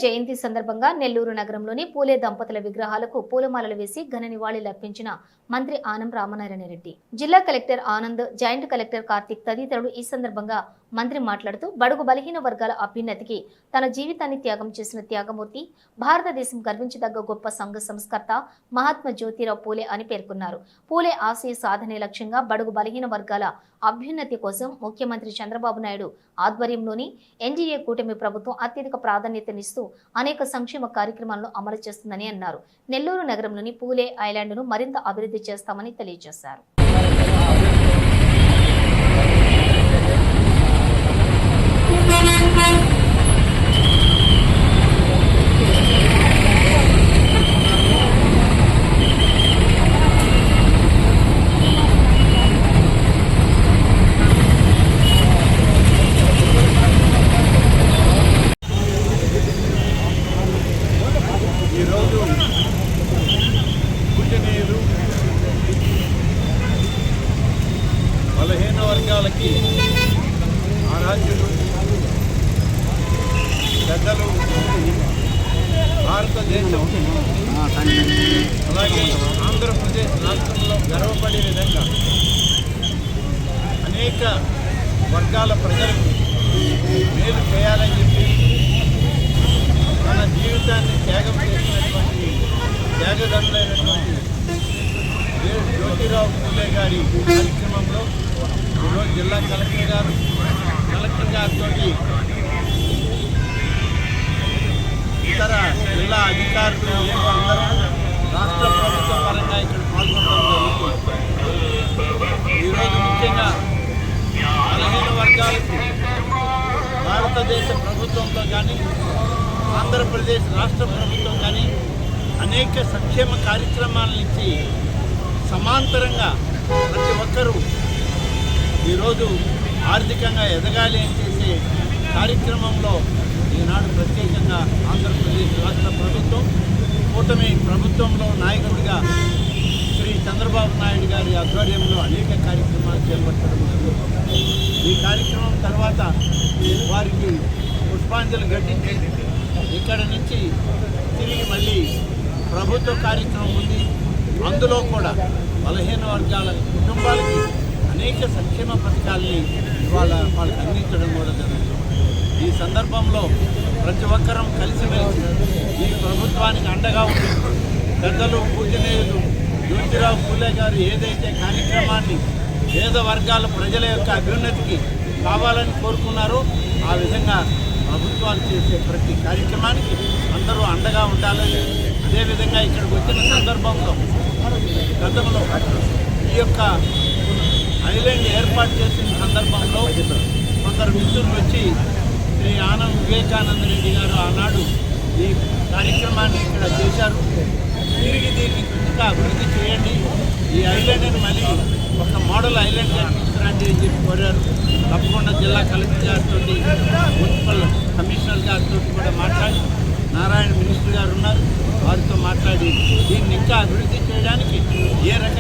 జయంతి సందర్భంగా నెల్లూరు నగరంలోని పూలే దంపతుల విగ్రహాలకు పూలమాలలు వేసి ఘన నివాళులర్పించిన మంత్రి ఆనం రామనారాయణ రెడ్డి, జిల్లా collector Anand, joint collector Karthik తదితరులు ఈ సందర్భంగా మంత్రి మాట్లాడుతూ బడుగు బలహీన వర్గాల అభ్యున్నతికి తన జీవితాన్ని త్యాగం చేసిన త్యాగమూర్తి, భారతదేశం గర్వించదగ్గ గొప్ప సంఘ సంస్కర్త మహాత్మా జ్యోతిరావు పూలే అని పేర్కొన్నారు. పూలే ఆశయ సాధనే లక్ష్యంగా బడుగు బలహీన వర్గాల అభ్యున్నతి కోసం ముఖ్యమంత్రి చంద్రబాబు నాయుడు ఆధ్వర్యంలోని ఎన్డీఏ కూటమి ప్రభుత్వం అత్యధిక ప్రాధాన్యతనిస్తూ అనేక సంక్షేమ కార్యక్రమాలను అమలు చేస్తుందని అన్నారు. నెల్లూరు నగరంలోని పూలే ఐలాండ్ను మరింత అభివృద్ధి చేస్తామని తెలియజేశారు. ఈరోజు పూజనీయులు బలహీన వర్గాలకి ఆరాధ్యులు పెద్దలు భారతదేశం అలాగే ఆంధ్రప్రదేశ్ రాష్ట్రంలో గర్వపడే విధంగా అనేక వర్గాల ప్రజలకు మేలు చేయాలని చెప్పి తన జీవితాన్ని త్యాగం చేసినటువంటి త్యాగదనులైనటువంటి జ్యోతిరావు పూలే గారి కార్యక్రమంలో ఈరోజు జిల్లా కలెక్టర్ గారితో ఇతర జిల్లా అధికారులు అందరూ రాష్ట్ర ప్రభుత్వం పరంగా ఇక్కడ పాల్గొనడం జరుగుతుంది. ఈరోజు ముఖ్యంగా బలహీన వర్గాలకు భారతదేశ ప్రభుత్వంతో కానీ ఆంధ్రప్రదేశ్ రాష్ట్ర ప్రభుత్వం కానీ అనేక సంక్షేమ కార్యక్రమాలను ఇచ్చి సమాంతరంగా ప్రతి ఒక్కరూ ఈరోజు ఆర్థికంగా ఎదగాలి అని చేసే కార్యక్రమంలో ఈనాడు ప్రత్యేకంగా ఆంధ్రప్రదేశ్ రాష్ట్ర ప్రభుత్వం కూటమి ప్రభుత్వంలో నాయకుడిగా శ్రీ చంద్రబాబు నాయుడు గారి ఆధ్వర్యంలో అనేక కార్యక్రమాలు చేపట్టడం జరుగుతుంది. ఈ కార్యక్రమం తర్వాత వారికి పుష్పాంజలి ఘటించి ఇక్కడ నుంచి తిరిగి మళ్ళీ ప్రభుత్వ కార్యక్రమం ఉంది. అందులో కూడా బలహీన వర్గాల కుటుంబాలకి అనేక సంక్షేమ పథకాలని ఇవాళ వాళ్ళకి అందించడం కూడా జరుగుతుంది. ఈ సందర్భంలో ప్రతి ఒక్కరం కలిసిమెలిసి ఈ ప్రభుత్వానికి అండగా ఉంది. పెద్దలు పూజనీయులు జ్యోతిరావు పూలే గారు ఏదైతే కార్యక్రమాన్ని పేద వర్గాల ప్రజల యొక్క అభ్యున్నతికి కావాలని కోరుకున్నారో ఆ విధంగా ప్రభుత్వాలు చేసే ప్రతి కార్యక్రమానికి అందరూ అండగా ఉండాలని, అదేవిధంగా ఇక్కడికి వచ్చిన సందర్భంలో గతంలో ఈ యొక్క ఐలాండ్ ఏర్పాటు చేసిన సందర్భంలో కొందరు మిత్రులు వచ్చి శ్రీ ఆనం వివేకానంద రెడ్డి గారు ఆనాడు ఈ కార్యక్రమాన్ని ఇక్కడ చేశారు. తిరిగి దీన్ని ఇంకా అభివృద్ధి చేయండి, ఈ ఐలాండ్ని మళ్ళీ ఒక మోడల్ ఐలాండ్గా తీసుకురండి అని చెప్పి కోరారు. తప్పకుండా జిల్లా కలెక్టర్ గారితో, మున్సిపల్ కమిషనర్ గారితో కూడా మాట్లాడి, నారాయణ మినిస్టర్ గారు ఉన్నారు, వారితో మాట్లాడి దీన్ని ఇంకా అభివృద్ధి చేయడానికి ఏ రకంగా